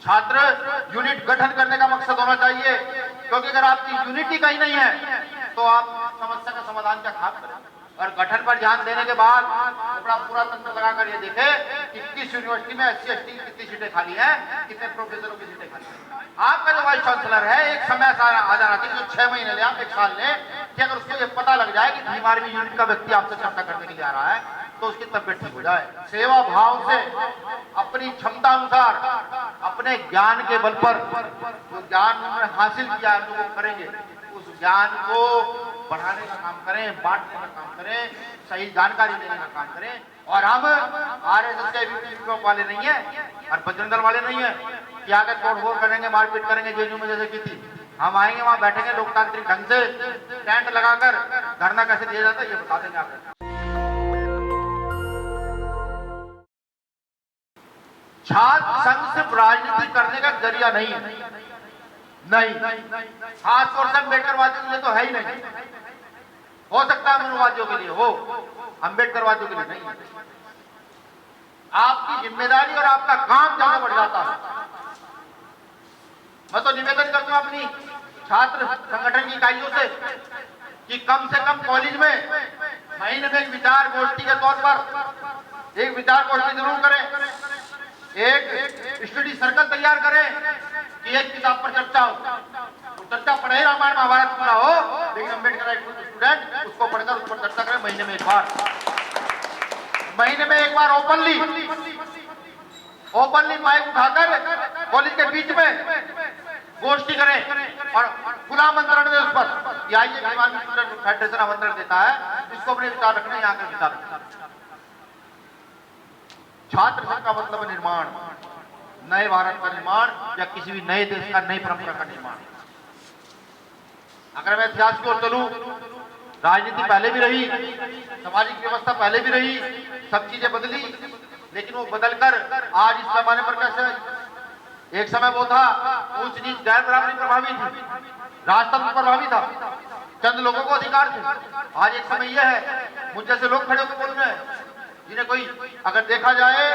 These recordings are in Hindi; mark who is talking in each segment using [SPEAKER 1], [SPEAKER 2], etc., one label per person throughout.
[SPEAKER 1] छात्र यूनिट गठन करने का मकसद होना चाहिए, क्योंकि अगर आपकी यूनिटी कहीं नहीं है तो आप समस्या का समाधान क्या खाक करें। और गठन पर ध्यान देने के बाद अपना पूरा तंत्र लगाकर ये देखे कि किस यूनिवर्सिटी में SC ST की कितनी सीटें खाली हैं, कितने प्रोफेसरों की सीटें खाली हैं। आपका जो वाइस चांसलर है, एक समय आ जाना चाहिए जो 6 महीने ले आप 1 साल ले, कि अगर उसको ये पता लग जाए कि 12वीं यूनिट का व्यक्ति आपसे चर्चा करने के लिए आ रहा है तो उसकी तबियत ठीक हो जाए। सेवा भाव से अपनी क्षमता अनुसार अपने ज्ञान के बल पर जो ज्ञान उन्होंने हासिल किया है जो वो करेंगे, उस ज्ञान को बढ़ाने का काम करें, बांटने का काम करें, सही जानकारी देने का काम करें। और हम RSS के विप्लव वाले नहीं है और बजरंग दल वाले नहीं है कि आगे तोड़फोड़ करेंगे, मारपीट करेंगे जेएनयू में जैसे की थी। हम आएंगे, वहां बैठेंगे, लोकतांत्रिक ढंग से टेंट लगाकर धरना कैसे दिया जाता है ये बता देंगे आपको। छात्र संघ सिर्फ राजनीति करने का जरिया नहीं है, नहीं, खासतौर से अम्बेडकरवादियों के लिए तो है ही नहीं। हो सकता है मनुवादियों के लिए हो, अम्बेडकरवादियों के लिए नहीं। आपकी जिम्मेदारी और आपका काम ज्यादा बढ़ जाता है। मैं तो निवेदन करूंगा अपनी छात्र संगठन की इकाइयों से कि कम से कम कॉलेज में महीने में एक विचार गोष्ठी के तौर पर एक विचार गोष्ठी जरूर करें, एक स्टडी सर्कल तैयार करें कि एक किताब पर चर्चा हो। तो चर्चा पढ़े रामायण महाभारत पूरा हो, लेकिन अम्बेडकर एक स्टूडेंट उसको पढ़कर उस पर चर्चा करें महीने में एक बार ओपनली माइक उठाकर कॉलेज के बीच में गोष्ठी करें और खुला आमंत्रण दें उस पर कि आइए भीमार्मी स्टूडेंट फेडरेशन आमंत्रण देता है, इसको अपने विचार रखने, यहाँ के विचार रखना। छात्र संघ का मतलब निर्माण, नए भारत का निर्माण या किसी भी नए देश का, नई परंपरा का निर्माण। अगर मैं इतिहास की ओर चलूं, राजनीति पहले भी रही, सामाजिक व्यवस्था पहले भी रही, सब चीजें बदली, लेकिन वो बदलकर आज इस पैमाने पर कैसे। एक समय वो था ऊंच नीच गैर बराबरी प्रभावी थी, राजतंत्र प्रभावी था, चंद लोगों को अधिकार थे। आज एक समय यह है मुझ जैसे लोग खड़े होकर बोल रहे हैं जिन्हें कोई अगर देखा जाए,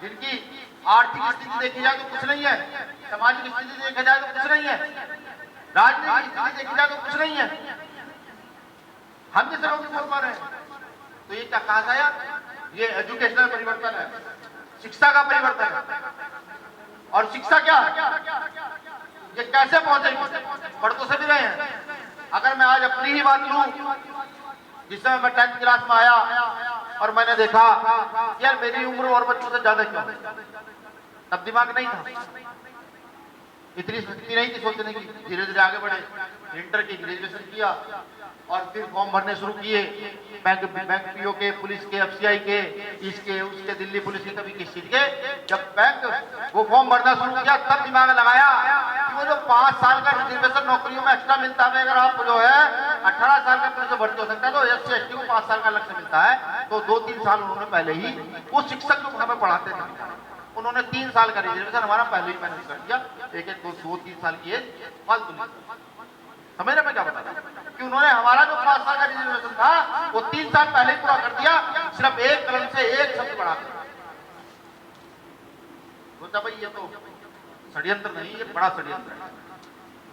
[SPEAKER 1] जिनकी आर्थिक स्थिति देखी जाए तो कुछ नहीं है, सामाजिक स्थिति देखा जाए तो कुछ नहीं है, राजनीतिक स्थिति देखी जाए तो कुछ नहीं है, हम जैसे लोग बोल पा रहे हैं। तो ये क्या कहा गया, ये एजुकेशनल परिवर्तन है, शिक्षा का परिवर्तन है। और शिक्षा क्या है, ये कैसे पहुंचेगी, पढ़ तो सभी रहे हैं। अगर मैं आज अपनी ही बात लूं, जिस समय मैं 10th क्लास में आया और मैंने देखा यार मेरी उम्र और बच्चों से ज्यादा क्यों, तब दिमाग नहीं था, इतनी स्थिति नहीं थी सोचने की। धीरे धीरे आगे बढ़े, इंटर की ग्रेजुएशन किया और फिर फॉर्म भरने शुरू किए, बैंक PO के, पुलिस के, FCI के, इसके उसके, दिल्ली पुलिस के, कभी किस चीज के। जब बैंक वो फॉर्म भरना शुरू किया तब दिमाग लगाया कि वो जो 5 साल का रिजर्वेशन नौकरियों में एक्स्ट्रा मिलता है, अगर आप जो है 18 साल का पुलिस भर्ती हो सकता है तो SC ST को 5 साल का अलग से मिलता है। तो 2-3 साल उन्होंने पहले ही, वो शिक्षक जो हमें पढ़ाते थे उन्होंने 3 साल का रिजर्वेशन हमारा पहले ही मैनेज कर दिया। एक 2-3 साल की एज फालतू नहीं। समझ रहे मैं क्या बता रहा हूं कि उन्होंने हमारा जो 5 साल का रिजर्वेशन था वो 3 साल पहले पूरा कर दिया, सिर्फ एक कलम से एक शब्द बढ़ा दिया। सोचा भाई ये तो षड्यंत्र नहीं, ये बड़ा षड्यंत्र है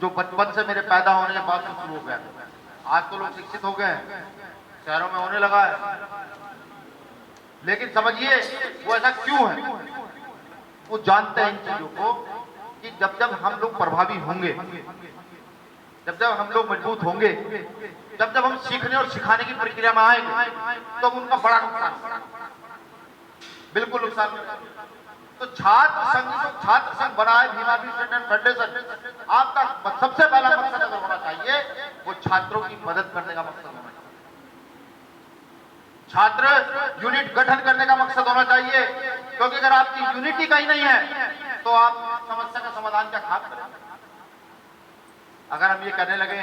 [SPEAKER 1] जो बचपन से मेरे पैदा होने के बाद से शुरू हो गया। आज तो लोग शिक्षित हो गए, शहरों में होने लगा है, लेकिन समझिए वो ऐसा क्यों है। वो जानते हैं इन चीजों को कि जब जब हम लोग प्रभावी होंगे, जब जब हम लोग मजबूत होंगे, जब जब हम सीखने और सिखाने की प्रक्रिया में आएंगे तो उनका बड़ा नुकसान, बिल्कुल नुकसान। तो छात्र संघ बनाए भीमार्मी स्टूडेंट फेडरेशन, आपका सबसे पहला मकसद अगर होना चाहिए वो छात्रों की मदद करने का मकसद होना चाहिए। छात्र यूनिट गठन करने का मकसद होना चाहिए, क्योंकि अगर आपकी यूनिटी कहीं नहीं है तो आप समस्या का समाधान क्या खाक करें। अगर हम ये कहने लगे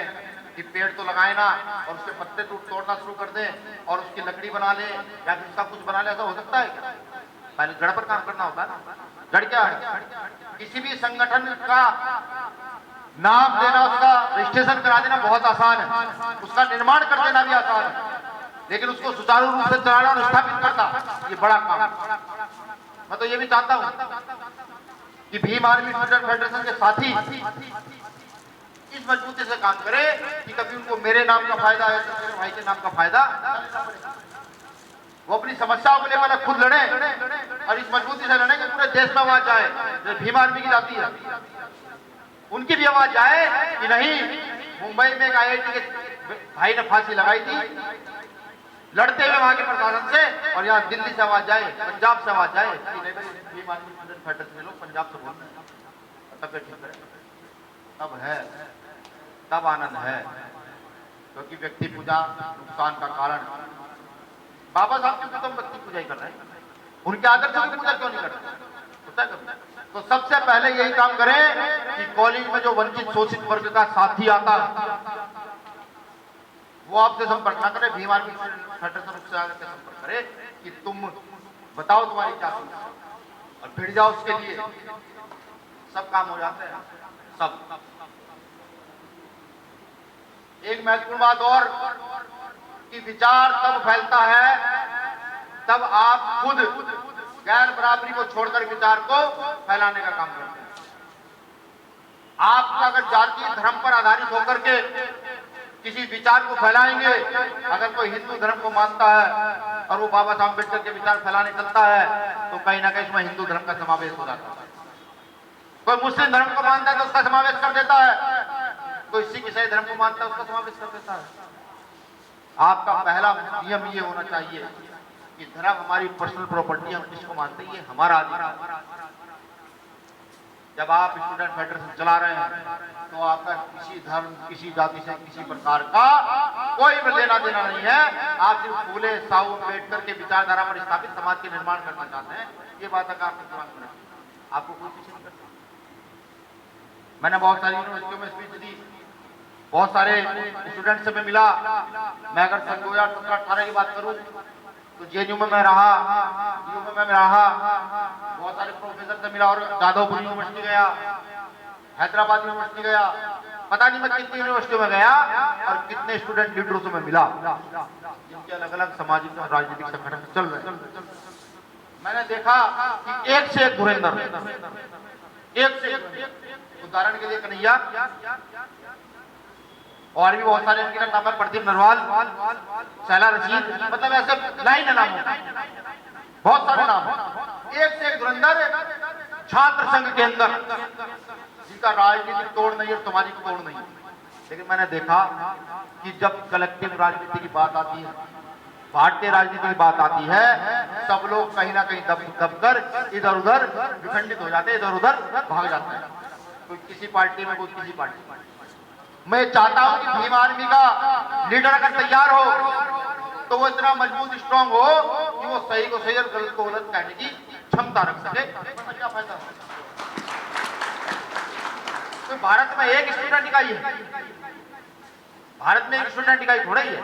[SPEAKER 1] कि पेड़ तो लगाए ना और उसके पत्ते तोड़ना शुरू कर दें और उसकी लकड़ी बना ले या फिर उसका कुछ बना ले, ऐसा हो सकता है क्या? पहले जड़ पर काम करना होता है ना। जड़ क्या है? किसी भी संगठन का नाम देना, उसका रजिस्ट्रेशन करा देना बहुत आसान है, उसका निर्माण कर देना भी आसान है, लेकिन उसको सुचारू रूप से चलाना और स्थापित करना ये बड़ा काम। मैं तो ये भी चाहता हूं कि भीम आर्मी स्टूडेंट फेडरेशन के साथी इस मजबूती से काम करे कि कभी उनको मेरे नाम का फायदा है तो मेरे भाई के नाम का फायदा, वो अपनी समस्याओं के लिए मैंने खुद लड़े और इस मजबूती से लड़े कि पूरे देश में आवाज जाए। जो भीम आर्मी की जाती है उनकी भी आवाज जाए कि नहीं, मुंबई में एक IIT के भाई ने फांसी लगाई थी लड़ते हुए वहां के प्रशासन से, और यहाँ दिल्ली से आवाज जाए, पंजाब से आवाज जाए कि नहीं भाई भीम आर्मी स्टूडेंट फेडरेशन के लोग पंजाब से बोल रहे हैं, तब ठीक है, तब है, तब आनंद है। क्योंकि व्यक्ति पूजा नुकसान का कारण, बाबा साहब क्यों तो व्यक्ति पूजा ही कर रहे हैं, उनके आदर्शों की पूजा क्यों नहीं करते? तो सबसे पहले यही काम करें कि कॉलेज में जो वंचित शोषित वर्ग का साथी आता वो आपसे संपर्क ना करे, भीम आर्मी फेडरेशन से आकर संपर्क करे कि तुम बताओ तुम्हारी क्या समस्या और भिड़ जाओ उसके लिए, सब काम हो जाते हैं सब। एक महत्वपूर्ण बात और कि विचार तब फैलता है तब आप खुद गैर बराबरी को छोड़कर विचार को फैलाने का काम करते हैं। आप अगर जाति धर्म पर आधारित होकर के किसी विचार को फैलाएंगे, अगर कोई हिंदू धर्म को मानता है और वो बाबा साहब अम्बेडकर के विचार फैलाने चलता है तो कहीं ना कहीं इसमें हिंदू धर्म का समावेश हो जाता है। कोई मुस्लिम धर्म को मानता है तो उसका समावेश कर देता है, कोई सिख ईसाई धर्म को मानता है उसका समावेश कर देता है। आपका पहला नियम ये होना चाहिए कि धर्म हमारी पर्सनल प्रॉपर्टी, हम किसको मानते हैं ये हमारा अधिकार। जब आप स्टूडेंट फेडरेशन चला रहे हैं तो आपका किसी धर्म किसी जाति से किसी प्रकार का कोई लेना देना नहीं है। आप सिर्फ फूले साहू अम्बेडकर के विचारधारा पर स्थापित समाज के निर्माण करना चाहते हैं, ये बात अगर आपको दिमाग में रखें, आपको कोई पीछे नहीं करता। मैंने बहुत सारी यूनिवर्सिटियों में स्पीच दी, बहुत सारे स्टूडेंट से मैं मिला। मैं अगर सन 2018 की बात करूं तो JNU में मैं रहा, DU में मैं रहा, बहुत सारे प्रोफेसर से मिला और जादवपुर यूनिवर्सिटी गया, हैदराबाद यूनिवर्सिटी गया, पता नहीं मैं कितनी यूनिवर्सिटियों में गया और कितने स्टूडेंट लीडरों से मैं मिला जिनके अलग अलग सामाजिक और राजनीतिक संगठन चल रहे हैं। मैंने देखा कि एक से एक धुरंधर, एक से एक, उदाहरण के लिए कन्हैया और भी बहुत सारे इनके नाम है, प्रदीप नरवाल, शैला रशीद, मतलब ऐसे लाइन है नाम, बहुत सारे नाम है। एक से एक धुरंधर छात्र संघ के अंदर जिनका राजनीतिक तोड़ नहीं और सामाजिक तोड़ नहीं। लेकिन मैंने देखा कि जब कलेक्टिव राजनीति की बात आती है, भारतीय राजनीति की बात आती है, सब लोग कहीं ना कहीं दबकर इधर उधर विखंडित हो जाते हैं, इधर उधर भाग जाते हैं, कोई किसी पार्टी में कोई किसी पार्टी में। मैं चाहता हूं कि भीम आर्मी का लीडर अगर तैयार हो तो वो इतना मजबूत स्ट्रांग हो कि वो सही को सही और गलत को गलत कहने की क्षमता रख सके। क्या फायदा है? तो भारत में एक स्टूडेंट इकाई है, भारत में एक स्टूडेंट इकाई थोड़ा ही है।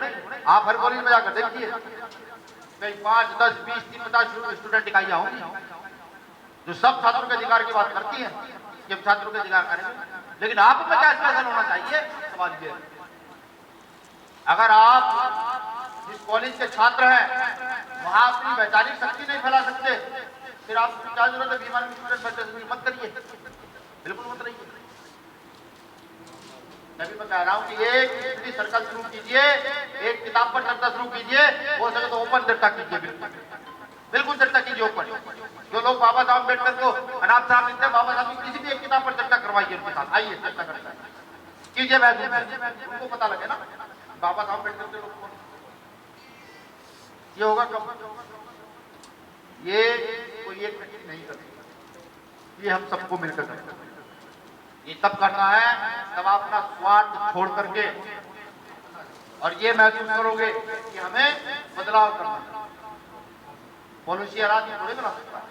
[SPEAKER 1] आप हर कॉलेज में जाकर देखिए कहीं 5, 10, 20, 30, 50 स्टूडेंट इकाइयां होंगी जो सब छात्रों के अधिकार की बात करती है कि हम छात्रों के अधिकार करेंगे। लेकिन आप में क्या स्पेशल होना चाहिए? सवाल ये, अगर आप जिस कॉलेज के छात्र हैं वहां अपनी वैचारिक शक्ति नहीं फैला सकते, फिर आपको क्या जरूरत है भीम आर्मी स्टूडेंट फेडरेशन? मत करिए, बिल्कुल मत रहिए। तभी मैं कह रहा हूं कि एक स्टडी सर्कल शुरू कीजिए, एक किताब पर चर्चा शुरू कीजिए, हो सके तो ओपन चर्चा कीजिए, बिल्कुल चर्चा कीजिए ओपन। जो लोग बाबा साहब अम्बेडकर को अनाथ साहब लिखते हैं, बाबा साहब की किसी भी एक किताब पर चर्चा करवाइए उनके साथ, आइए चर्चा करते हैं, कीजिए बहस, उनको पता लगे ना बाबा साहब अम्बेडकर के लोग। ये होगा कब? ये कोई एक व्यक्ति नहीं कर सकता, ये हम सबको मिलकर करना है। ये तब करना है तब आप अपना स्वार्थ छोड़ करके और ये महसूस करोगे कि हमें बदलाव करना है। पॉलिसी हर आदमी थोड़ी बना सकता है,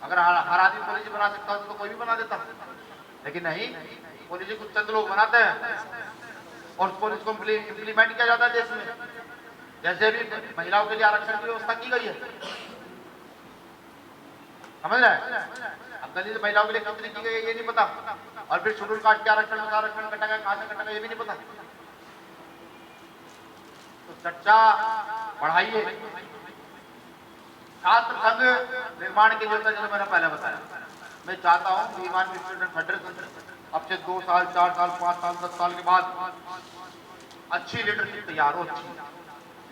[SPEAKER 1] अगर हर आदमी पॉलिसी बना सकता हो तो कोई भी बना देता, लेकिन नहीं, पॉलिसी कुछ चंद लोग बनाते हैं और उस पॉलिसी को इम्प्लीमेंट किया जाता है देश में। जैसे भी महिलाओं के लिए आरक्षण की व्यवस्था की गई है, समझ रहे हैं? अब दलित महिलाओं के लिए कितनी की गई है ये नहीं पता, और फिर शेड्यूल कास्ट के आरक्षण कटा गया, कहां से कटा गया ये भी नहीं पता। तो चर्चा बढ़ाइए। छात्र संघ निर्माण की जरूरत है, जैसे मैंने पहले बताया, मैं चाहता हूँ ईमान स्टूडेंट फेडरेशन अब से 2 साल 4 साल 5 साल 10 साल के बाद अच्छी लीडरशिप तैयार हो, अच्छी,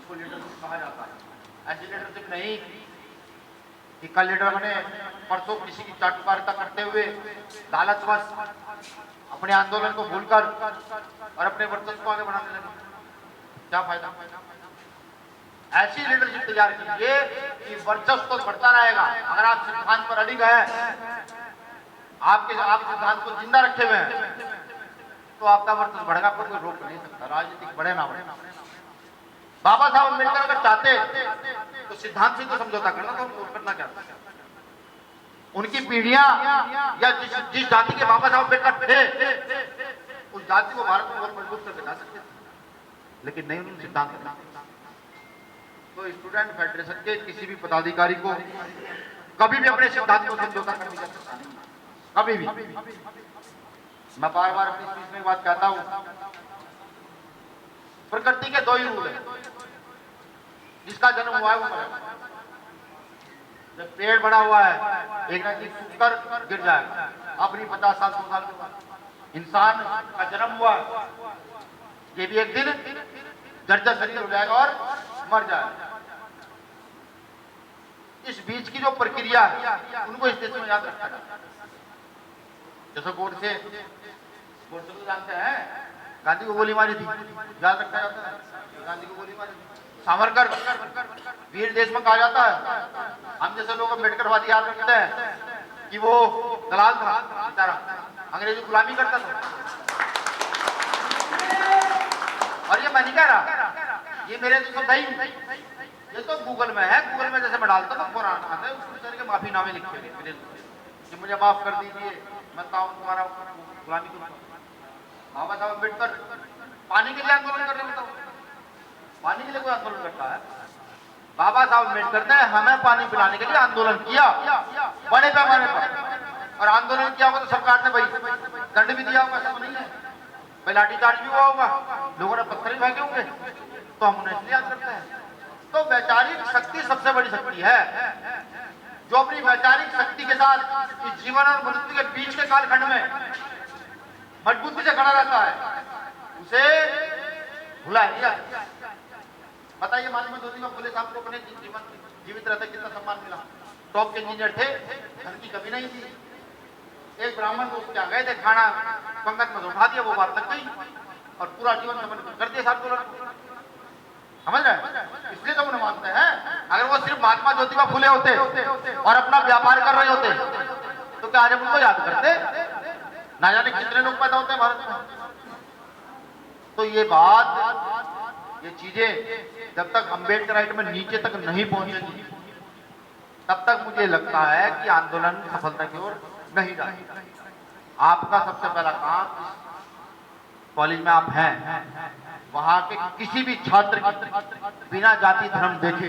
[SPEAKER 1] इसको लीडरशिप कहा जाता है। ऐसी लीडरशिप नहीं कि कल लीडर बने परसों किसी की चाटुकारिता करते हुए लालचवश अपने आंदोलन को भूलकर और अपने वर्चस्व को आगे बढ़ाने लगे, क्या फायदा। ऐसी लीडरशिप तैयार कीजिए कि वर्चस्व तो बढ़ता रहेगा। अगर आप सिद्धांत पर अडिग है, आप सिद्धांत को जिंदा रखे हुए हैं, तो आपका वर्चस्व बढ़ेगा, पर कोई रोक नहीं सकता, राजनीतिक बढ़े ना बढ़े। बाबा साहब अम्बेडकर अगर चाहते तो सिद्धांत से तो समझौता करना, तो करना क्या, उनकी पीढ़ियां या जिस जाति के बाबा साहब अम्बेडकर थे उस जाति को भारत में बहुत मजबूत करके ला सकते थे, लेकिन नहीं, उन्होंने सिद्धांत करना। तो स्टूडेंट फेडरेशन के किसी भी पदाधिकारी को कभी भी अपने सिद्धांत को समझौता करने की आवश्यकता नहीं, कभी भी। मैं बार बार अपनी स्पीच में बात कहता हूं, प्रकृति के 2 ही रूल है, जिसका जन्म हुआ है वो मरेगा। जब पेड़ बड़ा हुआ है एक ना एक सूखकर गिर जाएगा, अपनी 50 साल 100 साल के बाद। इंसान का जन्म हुआ, ये भी एक दिन जर्जर शरीर हो जाएगा और मर जाएगा। इस बीच की जो प्रक्रिया है उनको इस देश में याद रखा जाता है। जैसे गोडसे तो जानते हैं, गांधी को गोली मारी थी, याद रखा जाता है, गांधी को गोली मारी थी। सावरकर वीर देश में कहा जाता है। हम जैसे लोग अम्बेडकरवादी याद रखते हैं कि वो दलाल था, बेचारा अंग्रेजी गुलामी करता था। और ये मैं नहीं कह रहा, ये मेरे तो शब्द ही, ये तो गूगल में है। गूगल में जैसे मैं डालता हूँ कुरान आता है, उसमें तरह के माफीनामे लिखे हुए कि मुझे माफ कर दीजिए, मैं तुम्हारा गुलामी करूंगा। बाबा साहब अम्बेडकर पानी के लिए आंदोलन करने में, पानी के लिए कोई आंदोलन करता है? बाबा साहब अम्बेडकर ने हमें पानी पिलाने के लिए आंदोलन किया बड़े पैमाने पर, और आंदोलन किया होगा तो सरकार ने भाई दंड भी दिया होगा, ऐसा नहीं है, भाई लाठीचार्ज भी हुआ होगा, लोगों ने पत्थर भी फेंके होंगे, तो हम उन्हें इसलिए याद करते हैं। तो वैचारिक शक्ति सबसे बड़ी शक्ति है। जो अपनी वैचारिक शक्ति के साथ इस जीवन और मृत्यु के बीच के कालखंड में मजबूती से खड़ा रहता है, उसे भुला नहीं जाता। बताइए महात्मा ज्योतिबा फुले साहब को अपने जीवन जीवित रहते कितना सम्मान मिला। टॉप के इंजीनियर थे, धन की कमी नहीं थी। एक ब्राह्मण दोस्त क्या गए थे, खाना पंगत में उठा दिया, वो बात लग गई और पूरा जीवन समर्पित कर दिया साहब को। समझ रहे? इसलिए तो उन्हें मानते हैं। अगर वो सिर्फ महात्मा ज्योतिबा फुले होते और अपना व्यापार कर रहे होते तो क्या आज हम उनको याद करते? ना जाने कितने लोग पैदा होते हैं भारत में। तो ये बात, ये चीजें जब तक अम्बेडकराइट में नीचे तक नहीं पहुंचेगी तब तक मुझे लगता है कि आंदोलन सफलता की ओर नहीं जाएगा। आपका सबसे पहला काम, कॉलेज में आप हैं, वहां के किसी भी छात्र की बिना जाति धर्म देखे,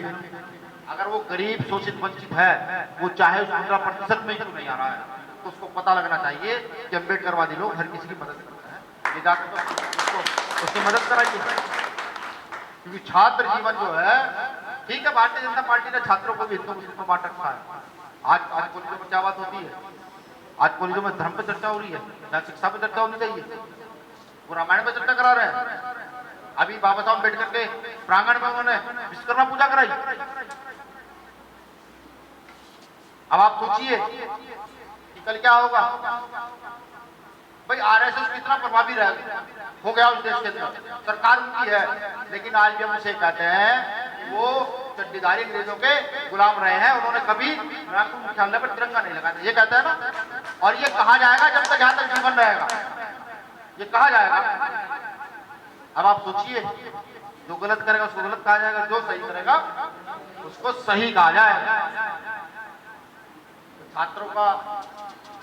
[SPEAKER 1] अगर वो गरीब शोषित वंचित है, वो चाहे उस 15% में क्यों नहीं आ रहा है, तो उसको पता लगना चाहिए कि अम्बेडकरवादी लोग हर किसी की मदद करते हैं। ये जाकर तो उसकी मदद कराइए, क्योंकि छात्र जीवन जो है, ठीक है, भारतीय जनता पार्टी ने छात्रों को भी हिंदू मुस्लिम में बांट रखा है। आज कॉलेजों में क्या बात होती है, आज कॉलेजों में धर्म पर चर्चा हो रही है, जहाँ शिक्षा पर चर्चा होनी चाहिए, वो रामायण पर चर्चा करा रहे हैं। अभी बाबा साहब अम्बेडकर के प्रांगण में उन्होंने विश्वकर्मा पूजा कराई। अब आप सोचिए कि कल क्या होगा। भाई आरएसएस कितना प्रभावी हो गया उस देश के अंदर, सरकार उनकी है, लेकिन आज भी हम उसे कहते हैं वो चड्डीधारी अंग्रेजों के गुलाम रहे हैं। उन्होंने कभी मुख्यालय पर तिरंगा नहीं लगाया, ये कहते हैं ना। और ये कहा जाएगा जब तक यहाँ तक जीवन रहेगा, ये कहा जाएगा। अब आप सोचिए, जो गलत करेगा उसको गलत कहा जाएगा, जो सही करेगा उसको सही कहा जाएगा। तो छात्रों का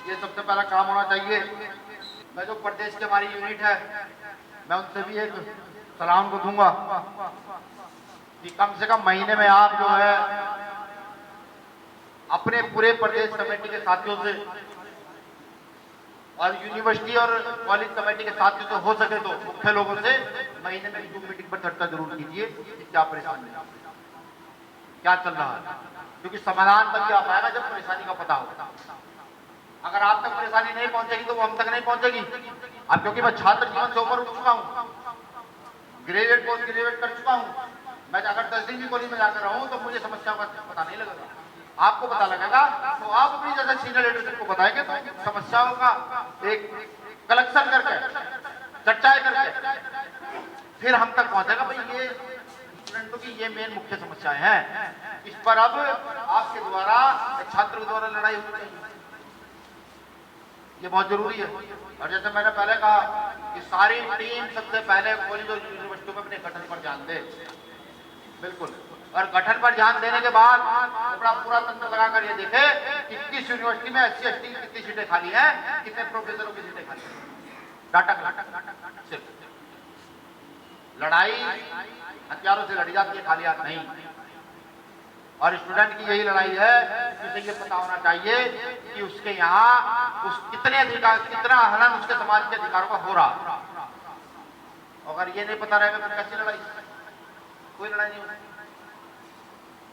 [SPEAKER 1] ये सबसे पहला काम होना चाहिए। मैं जो प्रदेश की हमारी यूनिट है, मैं उनसे भी एक सलाह उनको दूंगा कि कम से कम महीने में आप जो है अपने पूरे प्रदेश कमेटी के साथियों से और यूनिवर्सिटी और कॉलेज कमेटी के साथियों से हो सके तो मुख्य लोगों से महीने में जूम मीटिंग पर चर्चा जरूर कीजिए कि क्या परेशानी है, क्या चल रहा है, क्योंकि समाधान तभी आ पाएगा जब परेशानी का पता होगा। अगर आप तक परेशानी नहीं पहुंचेगी तो वो हम तक नहीं पहुंचेगी। अब क्योंकि मैं छात्र जीवन से ऊपर उठ चुका हूं, ग्रेजुएट पोस्ट ग्रेजुएट कर चुका हूं, मैं अगर 10 दिन भी कॉलेज में जाकर रहूं तो मुझे समस्याओं का पता नहीं लगेगा, आपको पता लगेगा। तो आप अपनी जैसे सीनियर लीडरशिप को बताएंगे तो समस्याओं का एक कलेक्शन करके, चर्चाएं करके फिर हम तक पहुंचेगा भाई ये स्टूडेंटों की ये मेन मुख्य समस्याएं हैं, इस पर अब आपके द्वारा छात्र के द्वारा लड़ाई होनी चाहिए, ये बहुत जरूरी है। और जैसे मैंने पहले कहा कि सारी टीम सबसे पहले कॉलेज और यूनिवर्सिटियों में अपने गठन पर ध्यान दे, बिल्कुल, और गठन पर ध्यान देने के बाद अपना पूरा तंत्र लगाकर ये देखे कि किस यूनिवर्सिटी में SC ST की कितनी सीटें खाली हैं, कितने प्रोफेसरों की सीटें खाली हैं, डाटा लड़ाई हथियारों से लड़ी जाती है, खाली हाथ नहीं। और स्टूडेंट की यही लड़ाई है, उसे ये पता होना चाहिए कि उसके यहाँ उस कितने अधिकार, कितना हनन उसके समाज के अधिकारों का हो रहा। अगर ये नहीं पता रहेगा तो कैसी लड़ाई, कोई लड़ाई नहीं होगी।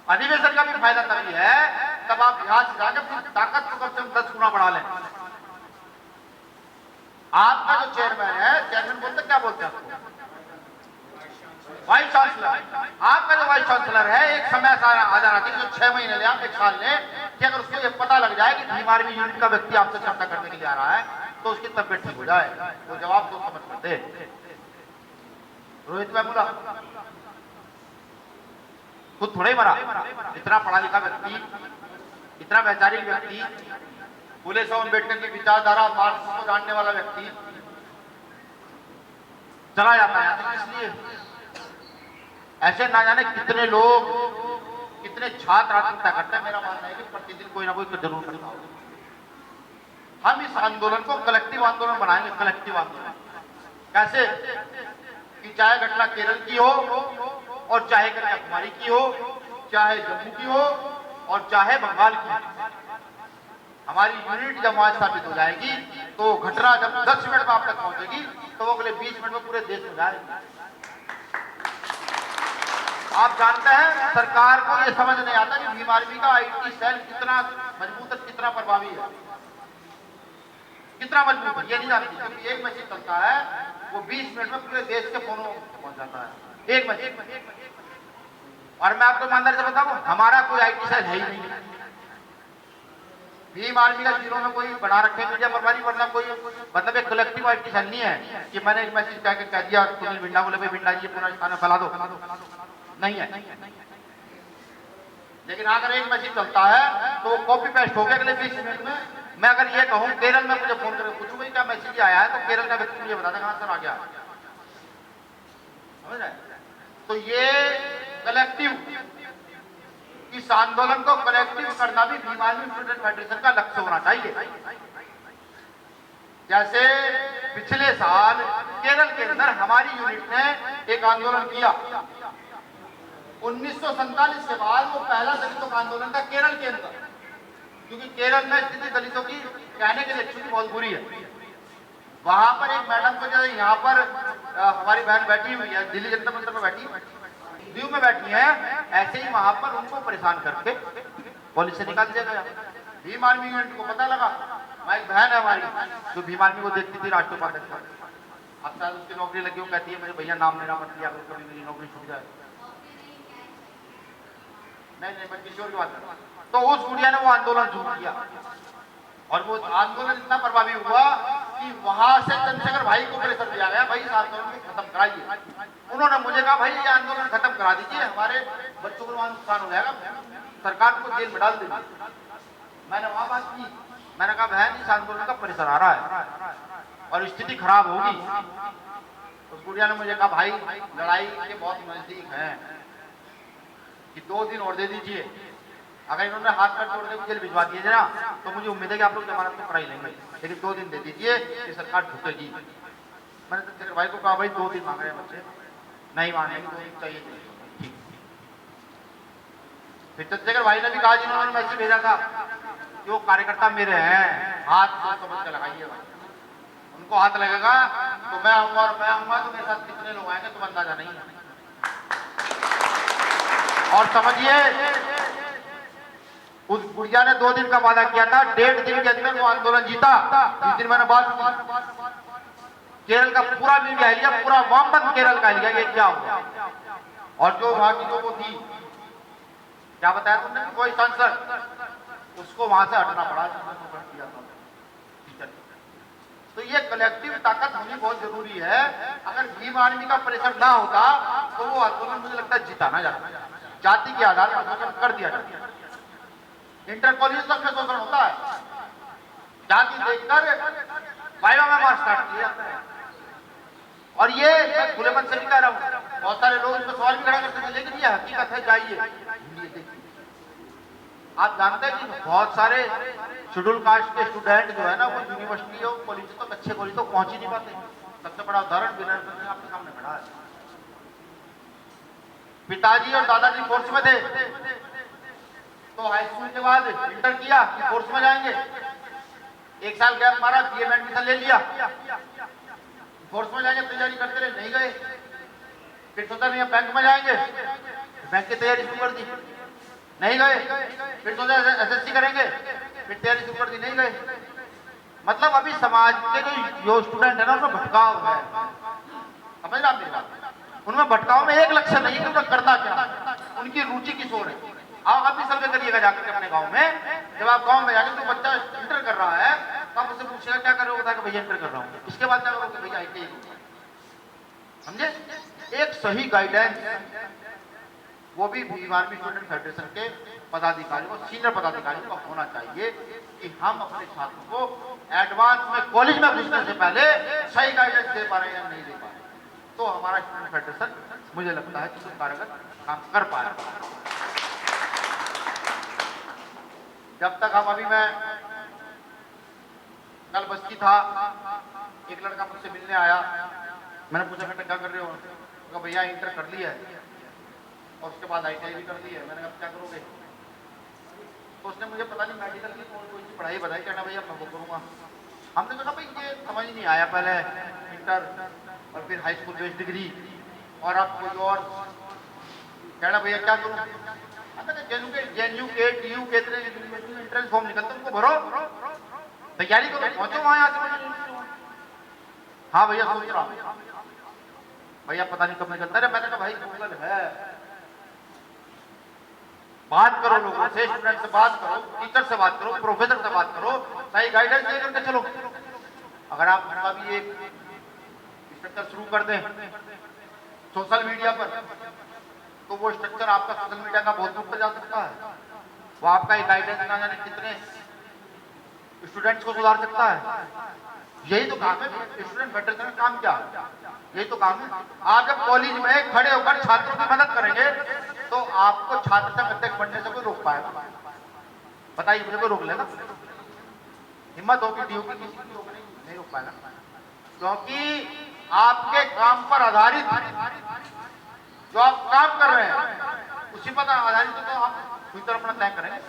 [SPEAKER 1] अधिवेशन का भी फायदा तभी है तब आप यहाँ से जाकर ताकत को कम से कम 10 गुना बढ़ा लें। आपका जो चेयरमैन है, चेयरमैन बोलते क्या बोलते हैं आपको, वाइस चांसलर, आपका जो वाइस चांसलर है एक समय ऐसा आ जाना चाहिए जो 6 महीने ले आप 1 साल ले कि अगर उसको ये पता लग जाए कि भीम आर्मी यूनिट का व्यक्ति आपसे चर्चा करने के लिए आ रहा है तो उसकी तबियत ठीक हो जाए, वो जवाब तो समझ कर दे। रोहित वेमुला खुद थोड़ा ही मरा, इतना पढ़ा लिखा व्यक्ति, इतना वैचारिक व्यक्ति, फुले साहब अम्बेडकर की विचारधारा मार्क्स को जानने वाला व्यक्ति चला जाता है। इसलिए ऐसे ना जाने कितने लोग, कितने छात्र आत्महत्या करते हैं। मेरा मानना है कि प्रतिदिन कोई ना कोई तो जरूर करता होगा। हम इस आंदोलन को कलेक्टिव आंदोलन बनाएंगे, कलेक्टिव आंदोलन। कैसे कि चाहे घटना केरल की हो और चाहे कन्याकुमारी की हो, चाहे जम्मू की हो और चाहे बंगाल की हो, हमारी यूनिट जब वहां स्थापित हो जाएगी तो घटना जब 10 मिनट में आप तक पहुंचेगी तो वो अगले 20 मिनट में पूरे देश में जाएगी। आप जानते हैं सरकार को यह समझ नहीं आता कि भीम आर्मी का IT सेल कितना मजबूत है, कितना प्रभावी है, कितना मजबूत है, ये नहीं जानती। क्योंकि एक मैसेज चलता है वो 20 मिनट में पूरे देश के फोनों पहुंच जाता है, एक मैसेज। और मैं आपको ईमानदारी से बताऊं, हमारा कोई IT सेल है ही नहीं। भीम आर्मी का जिलों में कोई बना रखे मीडिया बर्बादी, वरना कोई मतलब एक कलेक्टिव IT सेल नहीं है कि मैंने एक मैसेज कह दिया सुनील भिंडा बोले भाई भिंडा जी पूरा स्थान फैला दो, नहीं है। लेकिन अगर एक मैसेज चलता है तो कॉपी पेस्ट हो गया अगले 20 मिनट में। मैं अगर ये कहूं केरल में मुझे फोन करके पूछूं भाई क्या मैसेज आया है, तो केरल का व्यक्ति मुझे बता देगा सर आ गया, समझ रहे। तो ये कलेक्टिव, इस आंदोलन को कलेक्टिव करना भी भीम आर्मी स्टूडेंट फेडरेशन का लक्ष्य होना चाहिए। जैसे पिछले साल केरल के अंदर हमारी यूनिट ने एक आंदोलन किया, 1947 के बाद वो पहला दलितों का आंदोलन था केरल के अंदर, क्योंकि केरल में स्थिति दलितों की कहने के लिए एक्चुअली बहुत बुरी है। वहां पर एक मैडम को, जैसे यहाँ पर हमारी बहन बैठी हुई है दिल्ली जनता मंदिर में बैठी, दीव में बैठी है, ऐसे ही वहां पर उनको परेशान करके पुलिस से निकाल दिया गया। भीम आर्मी यूनिट को पता लगा, वहां एक बहन है हमारी जो भीम आर्मी को देखती थी, राष्ट्रीय उपाध्यक्ष, अब शायद उसकी नौकरी लगी, वो कहती है मेरे भैया नाम मेरा मत लिया करो, कभी मेरी नौकरी छूट जाए। नहीं मैं किशोर की बात कर रहा हूं। तो उस गुड़िया ने वो आंदोलन शुरू किया और वो आंदोलन इतना प्रभावी हुआ कि वहां से चंद्रशेखर भाई को प्रेशर दिया गया, भाई इस आंदोलन को खत्म कराइए। उन्होंने मुझे कहा भाई ये आंदोलन खत्म करा दीजिए, हमारे बच्चों को वहां नुकसान हो जाएगा, सरकार को जेल में डाल देंगे। मैंने वहां बात की, मैंने कहा बहन इस आंदोलन का प्रेशर आ रहा है और स्थिति खराब होगी। उस गुड़िया ने मुझे कहा भाई लड़ाई के बहुत नजदीक है कि 2 दिन और दे दीजिए, अगर इन्होंने हाथ पैर तोड़ के जेल भिजवा दिए ना तो मुझे उम्मीद है कि आप लोग जमानत में पढ़ाई लेंगे, लेकिन 2 दिन दे दीजिए कि सरकार झुकेगी। मैंने चंद्रशेखर भाई को कहा भाई 2 दिन मांग रहे हैं बच्चे, नहीं मानेंगे, 2 दिन चाहिए ठीक। फिर चंद्रशेखर भाई ने भी कहा जिन्होंने मैसेज भेजा था कि वो कार्यकर्ता मेरे हैं, हाथ सोच समझ के लगाइए, उनको हाथ लगेगा तो मैं आऊंगा, और मैं आऊंगा तो मेरे साथ कितने लोग आएंगे तुम अंदाजा नहीं है। और समझिए उस गुड़िया ने 2 दिन का वादा किया था, 1.5 दिन के अंदर वो आंदोलन जीता। जिस दिन मैंने बात की, केरल का पूरा मीडिया लिया, पूरा वामपंथ केरल का लिया, ये क्या हुआ। और जो वहां की जो वो थी, क्या बताया तुमने, कोई सांसद, उसको वहां से हटना पड़ा। तो ये कलेक्टिव ताकत होनी बहुत जरूरी है। अगर भीम आर्मी का प्रेशर ना होता तो वो आंदोलन मुझे लगता है जीता ना जाता। जाति के आधार पर आंदोलन कर दिया जाता। इंटर कॉलेज तक में शोषण होता है, जाति देखकर वाइवा में मार स्टार्ट किया जाता है। और ये मैं खुले मन से भी कह रहा हूँ, बहुत सारे लोग इसमें सवाल भी खड़ा करते हैं, लेकिन ये हकीकत है। जाइए, आप जानते हैं कि बहुत सारे शेड्यूल कास्ट के स्टूडेंट जो है ना, वो यूनिवर्सिटी और कॉलेज तक, अच्छे कॉलेज तक पहुंच ही नहीं पाते। सबसे बड़ा उदाहरण बिलर आपके सामने खड़ा है। पिताजी और दादाजी फोर्स में थे, तो हाई स्कूल के बाद इंटर किया, फोर्स में जाएंगे। 1 साल गैप मारा, बीए में एडमिशन ले लिया, फोर्स में जाएंगे, तैयारी करते रहे, नहीं गए। फिर सोचा नहीं बैंक में जाएंगे, बैंक की तैयारी शुरू कर दी, नहीं गए। फिर सोचा एसएससी करेंगे, फिर तैयारी शुरू कर दी, नहीं गए। मतलब अभी समाज के जो स्टूडेंट है ना, उनमें भटकाव है। समझ रहे आप? उनमें भटकाव में एक लक्ष्य नहीं है कि उनका करना क्या, उनकी रुचि किस ओर है। आप भी सर्वे करिएगा जाकर अपने गांव में। जब आप गांव में जाकर तो बच्चा इंटर कर रहा है, तो आप उससे पूछेगा क्या करोगे, बता भैया इंटर कर रहा हूँ। इसके बाद क्या करोगे, भैया आईटीआई। समझे? एक सही गाइडेंस वो भी भीम आर्मी स्टूडेंट फेडरेशन के पदाधिकारियों को, सीनियर पदाधिकारियों का होना चाहिए कि हम अपने छात्रों को एडवांस में कॉलेज में घुसने से पहले सही गाइडेंस दे पा रहे हैं या नहीं दे पा रहे। तो हमारा स्टूडेंट फेडरेशन मुझे लगता है कि कारगर काम कर पाएगा। जब तक हम, अभी मैं कल बस्ती था, एक लड़का मुझसे मिलने आया, मैंने पूछा बेटा क्या कर रहे हो, तो भैया इंटर कर लिया है और उसके बाद आईटीआई भी कर ली है। मैंने कहा क्या करोगे, तो उसने मुझे पता नहीं मेडिकल की कोई सी पढ़ाई बताई, कहना भैया मैं वो करूँगा। हमने कहा भाई ये समझ नहीं आया, पहले इंटर और फिर हाई स्कूल बेस्ड डिग्री और अब कोई और, कहना भैया क्या करूँ। जेएनयू के टीयू के एंट्रेंस फॉर्म निकलते उनको भरो, तैयारी करो, पहुंचो वहां। हाँ भैया सोच रहा हूँ, भैया पता नहीं कब निकलता है। मैंने कहा भाई गूगल है, बात करो लोगों से, स्टूडेंट से बात करो, टीचर से बात करो, प्रोफेसर से बात करो, सही गाइडेंस लेकर के चलो। अगर आप उनका भी एक स्ट्रक्चर शुरू कर दें सोशल मीडिया पर, तो वो स्ट्रक्चर आपका सोशल मीडिया का बहुत दूर पर जा सकता है। वो आपका एक गाइडेंस ना जाने कितने स्टूडेंट्स को सुधार सकता है। यही तो काम है स्टूडेंट फेडरेशन का। काम क्या है? यही तो काम है। आप जब कॉलेज में खड़े होकर छात्रों की मदद करेंगे तो आपको छात्र संघ अध्यक्ष बनने से कोई रोक पाएगा? बताइए मुझे, कोई रोक लेगा? हिम्मत होगी डी की, किसी की रोक नहीं रोक पाएगा, क्योंकि आपके काम पर आधारित जो आप काम कर रहे हैं उसी पर आधारित तो आप खुद तरफ अपना तय करेंगे,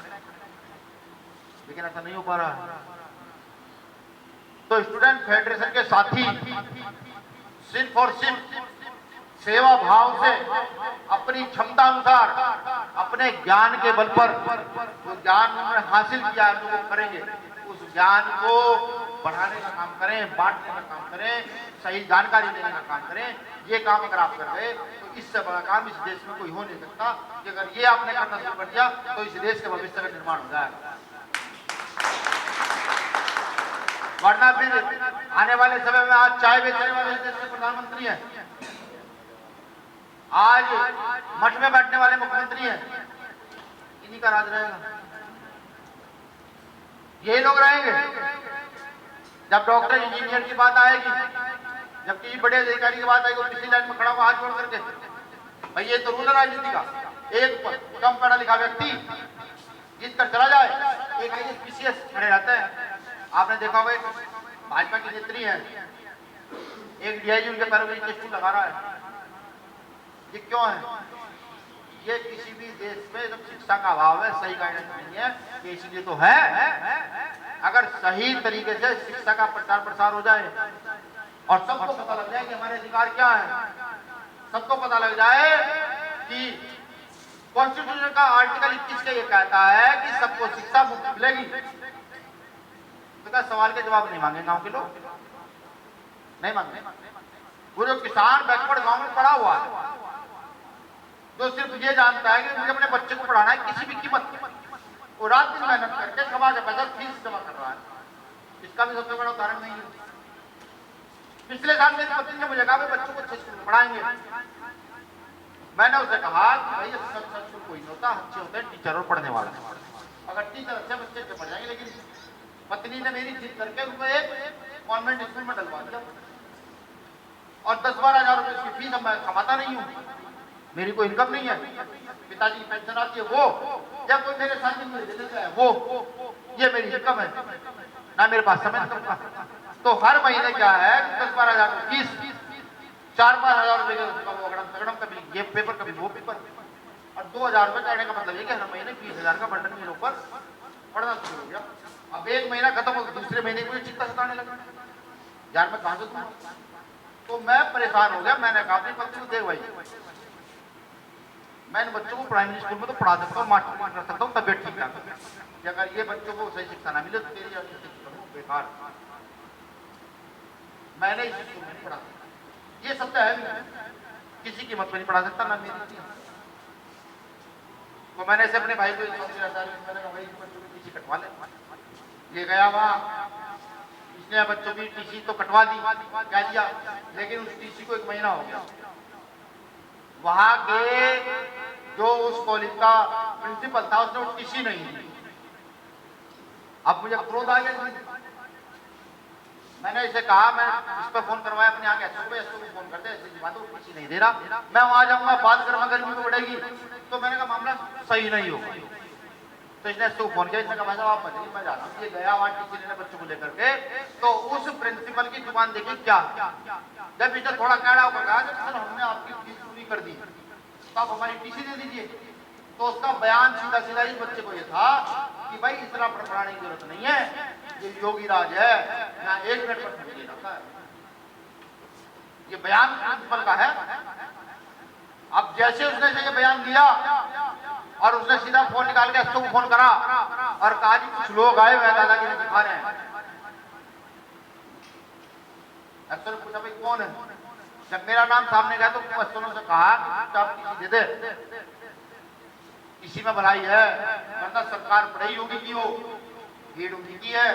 [SPEAKER 1] लेकिन ऐसा नहीं हो पा रहा है। तो स्टूडेंट फेडरेशन के साथी सिर्फ और सिर्फ सेवा भाव से अपनी क्षमता अनुसार अपने ज्ञान के बल पर जो ज्ञान उन्होंने हासिल किया है जो वो करेंगे, उस ज्ञान को बढ़ाने का काम करें, बांटने का काम करें, सही जानकारी देने का काम करें। ये काम अगर आप कर गए तो इससे बड़ा काम इस देश में कोई हो नहीं सकता कि अगर ये आपने करना शुरू कर दिया तो इस देश के भविष्य का निर्माण हो जाएगा। वरना फिर आने वाले समय में, आज चाय बेचने वाले देश के प्रधानमंत्री हैं, आज मठ में बैठने वाले मुख्यमंत्री हैं, इन्हीं का राज रहेगा, यही लोग रहेंगे। जब डॉक्टर इंजीनियर की बात आएगी, जब किसी बड़े अधिकारी की बात आएगी, पिछली लाइन में खड़ा हुआ हाथ जोड़ करके, भाई ये तो रूल है राजनीति का। एक कम पढ़ा लिखा व्यक्ति जीत कर चला जाए, एक आईएएस पीसीएस खड़े रहते हैं। आपने देखा होगा, एक भाजपा की नेत्री है, एक डीआईजी उनके पैरों में स्टूल लगा रहा है। ये क्यों है? ये किसी भी देश में जब शिक्षा का अभाव है, सही गाइडेंस नहीं है, ये इसीलिए तो है। अगर सही तरीके से शिक्षा का प्रचार प्रसार हो जाए और सबको पता लग जाए कि हमारे अधिकार क्या है, सबको पता लग जाए कि कॉन्स्टिट्यूशन का आर्टिकल 21 का ये कहता है कि सबको शिक्षा मुफ्त मिलेगी। तो क्या सवाल के जवाब नहीं मांगे गांव के लोग? नहीं मांगे। वो जो किसान बैकवर्ड गांव में पड़ा हुआ है, जो सिर्फ ये जानता है कि मुझे अपने बच्चे को पढ़ाना है किसी भी कीमत, वो रात दिन मेहनत करके समाज का पैसा फीस जमा कर रहा है। इसका भी सबसे बड़ा उदाहरण नहीं है। पिछले साल मेरी पत्नी ने मुझे कहा बच्चों को अच्छे स्कूल में पढ़ाएंगे। मैंने उसे कहा कि भाई अच्छा स्कूल कोई नहीं होता, अच्छे होते हैं टीचर और पढ़ने वाले। अगर टीचर अच्छे बच्चे अच्छे पढ़ जाएंगे। लेकिन पत्नी ने मेरी जिद करके उनको एक कॉन्वेंट स्कूल में डलवा दिया और 10-12 हजार रुपए उसकी फीस। मैं कमाता नहीं हूँ, मेरी कोई इनकम नहीं है, पिताजी की पेंशन आती है वो, या कोई मेरे साथ में दे देता है वो, ये मेरी इनकम है ना, मेरे पास समय इनकम का। तो हर महीने क्या है 10-12 हजार फीस, 4-5 हजार रुपए कभी ये पेपर कभी वो पेपर, और 2,000 रुपए कहने का मतलब ये कि हर महीने 20,000 का बर्डन मेरे ऊपर पड़ना शुरू हो गया। अब एक महीना खत्म हो, दूसरे महीने को चिंता सताने लगा, यार मैं कहां से दूं? तो मैं परेशान हो गया। मैंने कहा अपनी पत्नी को, देख भाई मैं इन बच्चों को प्राइमरी स्कूल में तो पढ़ा सकता हूँ, मास्टर कर सकता हूँ, तबियत ठीक ठाक, अगर ये बच्चों को सही शिक्षा ना मिले तो तेरी बेकार। मैंने इस स्कूल में नहीं पढ़ा, ये सत्य है, किसी कीमत पर नहीं पढ़ा सकता ना मेरी। तो मैंने से अपने भाई को मैंने कहा भाई बच्चों की टीसी कटवा ले। ये गया वहां, इसने बच्चों की टीसी तो कटवा दी, क्या दिया, लेकिन उस टीसी को 1 महीना हो गया। वहां के जो उस कॉलेज का प्रिंसिपल था उसने वो टीसी नहीं दी। अब मुझे क्रोध आ गया। मैंने इसे कहा, मैं इस पर फोन करवाया अपने यहाँ एसओ को फोन करते, ऐसी बात है टीसी नहीं दे रहा, मैं वहां जाऊंगा, बात करूंगा, गर्मी में बढ़ेगी। तो मैंने कहा मामला सही नहीं होगा। तो इसने एसओ को फोन किया, इसने कहा भाई साहब आप बताइए, मैं जाता हूँ। ये गया वहां टीसी लेने बच्चों को लेकर के, तो उस प्रिंसिपल की जुबान देखिए क्या, जब इसे थोड़ा कैड़ा होकर कहा सर हमने आपकी फीस पूरी कर दी तो आप हमारी टीसी दे दीजिए। तो उसका बयान सीधा सीधा इस बच्चे को ये था कि भाई इतना पढ़ाने की जरूरत नहीं है, ये योगी राज है, यहाँ 1 मिनट पर छुट्टी रहता है। ये बयान प्रिंसिपल का है। अब जैसे उसने ये बयान दिया और उसने सीधा फोन निकाल के एसओ को फोन करा और कहा जी कुछ लोग आए हुए दादागिरी दिखा रहे हैं। एसओ ने पूछा भाई कौन है? जब मेरा नाम सामने गया तो एसओ ने कहा कि आप टीसी दे दे, इसी में भलाई है, वरना सरकार पढ़ाई होगी की हो, भीड़ उनकी की है,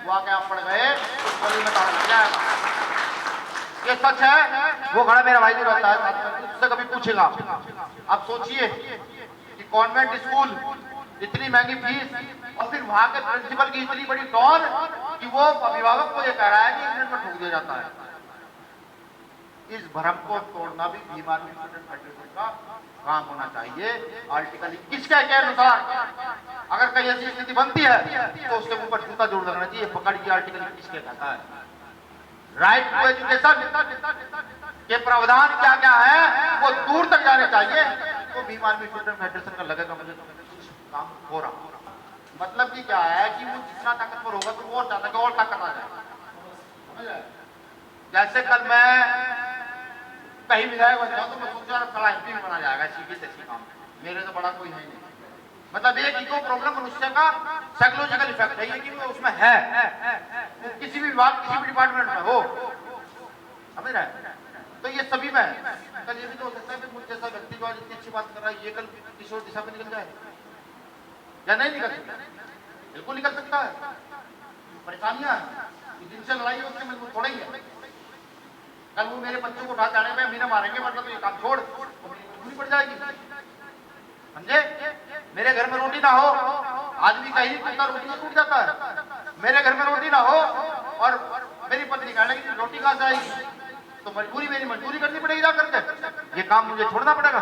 [SPEAKER 1] वो आके आप पढ़ गए तो गली में ताला लग जाएगा। ये सच है। वो खड़ा मेरा भाई जो रहता है उससे कभी पूछेगा। अब सोचिए कि कॉन्वेंट स्कूल, इतनी महंगी फीस, और फिर वहां के प्रिंसिपल की इतनी बड़ी टोन कि वो अभिभावक को ये कह रहा है कि 1 मिनट में ठोक दिया जाता है। इस भ्रम को तोड़ना भी भीम आर्मी स्टूडेंट फेडरेशन का काम होना चाहिए। आर्टिकल 21 के अनुसार अगर कहीं ऐसी स्थिति बनती है तो उसके ऊपर जूता जोड़ लगना चाहिए। पकड़ के आर्टिकल 21 के कहता है राइट टू एजुकेशन के प्रावधान क्या क्या है वो दूर तक जाने चाहिए। तो भीम आर्मी स्टूडेंट फेडरेशन का लगेगा मुझे तो काम हो रहा। मतलब कि क्या है कि वो जितना ताकतवर होगा तो और ज्यादा और ताकत आ जाए। जैसे कल मैं कहीं विधायक बन जाऊं तो मैं सोच रहा कला एमपी में बना जाएगा, सीधी से काम मेरे से बड़ा कोई है नहीं। मतलब एक इको प्रॉब्लम मनुष्य का साइकोलॉजिकल इफेक्ट है ये कि वो उसमें है, वो किसी भी विभाग किसी भी डिपार्टमेंट में हो, समझ रहे हैं? तो ये सभी में कल ये भी तो हो सकता है कि मुझ जैसा व्यक्ति जो आज इतनी अच्छी बात कर रहा है ये कल किसी और दिशा में निकल जाए या नहीं निकल सकता? बिल्कुल निकल सकता है। परेशानियां जिनसे लड़ाई होती है मजबूत थोड़ा ही है। कल वो मेरे बच्चों को उठा जाने में मीना मारेंगे, मतलब ये काम छोड़ पूरी पड़ जाएगी, समझे? मेरे घर में रोटी ना हो, आदमी कहीं कितना रोटी टूट जाता है। मेरे घर में रोटी ना हो और मेरी पत्नी कहने लगी रोटी कहां से आएगी, तो मजबूरी मेरी मजबूरी करनी पड़ेगी जा करके, ये काम मुझे छोड़ना पड़ेगा।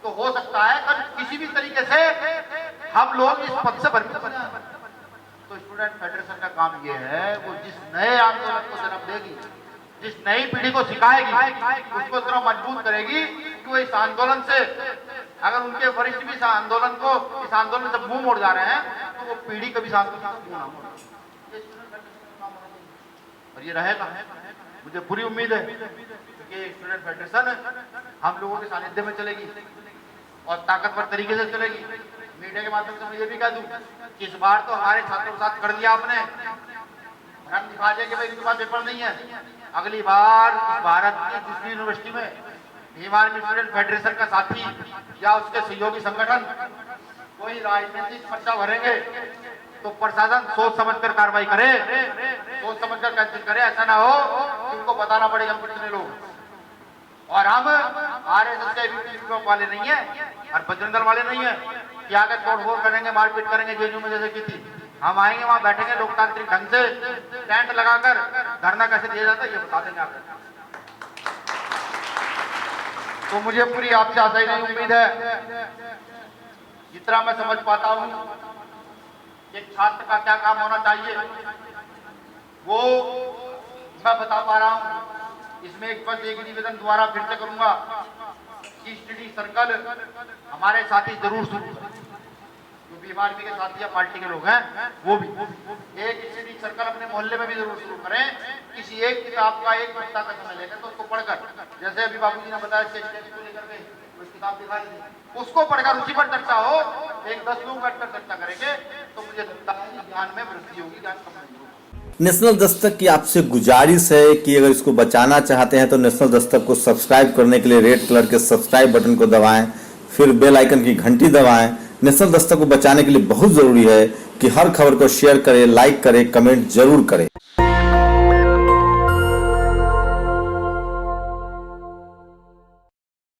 [SPEAKER 1] तो हो सकता है कल किसी भी तरीके से हम लोग इस पद से भ्रमित हो जाएं। तो स्टूडेंट फेडरेशन का काम ये है वो जिस नए आंदोलन को जन्म देगी, जिस नई पीढ़ी को सिखाएगी, उसको इतना मजबूत करेगी कि वो इस आंदोलन से, अगर उनके वरिष्ठ भी इस आंदोलन से मुंह मोड़ जा रहे हैं तो वो पीढ़ी कभी इस आंदोलन से मुंह ना मोड़े। और ये रहेगा, मुझे पूरी उम्मीद है कि स्टूडेंट फेडरेशन हम लोगों के सानिध्य में चलेगी। और ताकतवर तरीके से चलेगी। मीडिया के माध्यम से मैं ये भी कह दूं कि इस बार तो हमारे छात्रों के साथ कर लिया आपने, हम दिखा दिया कि भाई इनके पास पेपर नहीं है। अगली बार भारत की जिस भी यूनिवर्सिटी में भीम आर्मी स्टूडेंट फेडरेशन का साथी या उसके सहयोगी संगठन कोई राजनीतिक पर्चा भरेंगे तो प्रशासन सोच समझकर कार्रवाई करे, सोच समझकर कैंसिल करे। ऐसा ना हो कि उनको बताना पड़ेगा हम कितने लोग। और हम आरएसएस के वाले नहीं है और बजरंग दल वाले नहीं है कि आगे तोड़फोड़ करेंगे, मारपीट करेंगे जेएनयू में जैसे की थी। हम आएंगे वहां बैठेंगे लोकतांत्रिक ढंग से, टेंट लगाकर धरना कैसे दिया जाता है ये बता देंगे आपको। तो मुझे पूरी आपसे आशा ही नहीं उम्मीद है, जितना मैं समझ पाता हूं एक छात्र का क्या काम होना चाहिए वो मैं बता पा रहा हूं। इसमें एक बस एक निवेदन द्वारा फिर से करूंगा कि स्टडी सर्कल हमारे साथी जरूर शुरू करें, जो बीएमआरपी के साथी या पार्टी के लोग हैं वो भी एक स्टडी सर्कल अपने मोहल्ले में भी जरूर शुरू करें। किसी एक किताब का एक पत्ता का समय लेकर तो उसको पढ़कर, जैसे अभी बाबूजी ने बताया स्टेज को लेकर के किताब दिखाई दी, उसको पढ़कर उसी पर चर्चा हो, एक 10 लोग बैठकर चर्चा करेंगे तो मुझे लगता है ज्ञान में वृद्धि होगी, ज्ञान कम नहीं होगी।
[SPEAKER 2] नेशनल दस्तक की आपसे गुजारिश है कि अगर इसको बचाना चाहते हैं तो नेशनल दस्तक को सब्सक्राइब करने के लिए रेड कलर के सब्सक्राइब बटन को दबाएं, फिर बेल आइकन की घंटी दबाएं। नेशनल दस्तक को बचाने के लिए बहुत जरूरी है कि हर खबर को शेयर करें, लाइक करें, कमेंट जरूर करें।